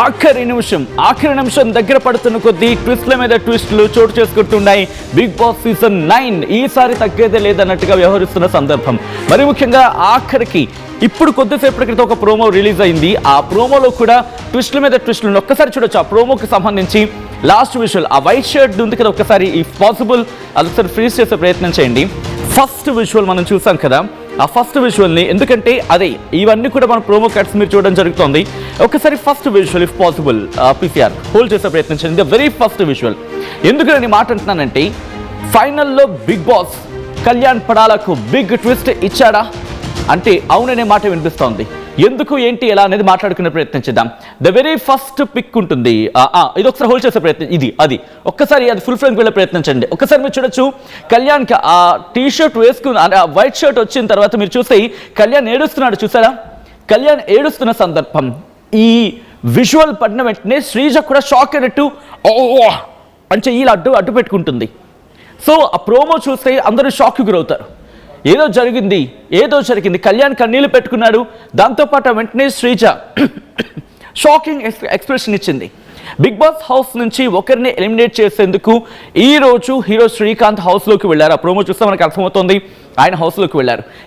ఆఖరి నిమిషం దగ్గర పడుతున్న కొద్దీ ట్విస్ట్ల మీద ట్విస్టులు చోటు చేసుకుంటున్నాయి. బిగ్ బాస్ సీజన్ 9 ఈసారి తగ్గేదే లేదన్నట్టుగా వ్యవహరిస్తున్న సందర్భం. మరి ముఖ్యంగా ఆఖరికి ఇప్పుడు కొద్దిసేపటి క్రితం ఒక ప్రోమో రిలీజ్ అయింది. ఆ ప్రోమోలో కూడా ట్విస్ట్ల మీద ట్విస్టులను ఒక్కసారి చూడొచ్చు. ఆ ప్రోమోకి సంబంధించి లాస్ట్ విజువల్, ఆ వైట్ షర్ట్ ఉంది కదా, ఒక్కసారి ఇఫ్ పాసిబుల్ అదొకసారి ఫ్రీజ్ చేసే ప్రయత్నం చేయండి. ఫస్ట్ విజువల్ మనం చూసాం కదా, ఆ ఫస్ట్ విజువల్ని, ఎందుకంటే అదే ఇవన్నీ కూడా మన ప్రోమో కట్స్ మీరు చూడడం జరుగుతుంది. ఒకసారి first visual if possible PCR hold చేసే ప్రయత్నం చేయండి. Very first visual. ఎందుకు నేను మాట అంటున్నానంటే, ఫైనల్లో బిగ్ బాస్ కళ్యాణ్ పడాలకు బిగ్ ట్విస్ట్ ఇచ్చాడా అంటే అవుననే మాట వినిపిస్తోంది. ఎందుకు ఏంటి ఎలా అనేది మాట్లాడుకునే ప్రయత్నం చేద్దాం. ద వెరీ ఫస్ట్ పిక్ ఉంటుంది, ఇది ఒకసారి హోల్డ్ చేసే ప్రయత్నం, అది ఒక్కసారి అది ఫుల్ ఫ్రేమ్కి వెళ్ళే ప్రయత్నం చేయండి. ఒక్కసారి మీరు చూడొచ్చు, కళ్యాణ్కి ఆ టీ షర్ట్ వేసుకుని ఆ వైట్ షర్ట్ వచ్చిన తర్వాత మీరు చూస్తే కళ్యాణ్ ఏడుస్తున్నాడు. చూసారా, కళ్యాణ్ ఏడుస్తున్న సందర్భం. ఈ విజువల్ పడిన వెంటనే శ్రీజ కూడా షాక్ అయినట్టు ఓ అంటే ఇలా అడ్డు పెట్టుకుంటుంది. సో ఆ ప్రోమో చూస్తే అందరూ షాక్కి గురవుతారు. ఏదో జరిగింది, కళ్యాణ్ కన్నీళ్ళు పెట్టుకున్నాడు. దాంతోపాటు వెంటనే శ్రీజ షాకింగ్ ఎక్స్ప్రెషన్ ఇచ్చింది. బిగ్ బాస్ హౌస్ నుంచి ఒకరిని ఎలిమినేట్ చేసేందుకు ఈ రోజు హీరో శ్రీకాంత్ హౌస్లోకి వెళ్ళారు. ఆ ప్రోమో చూస్తే మనకు అర్థమవుతుంది, ఆయన హౌస్లోకి వెళ్ళారు.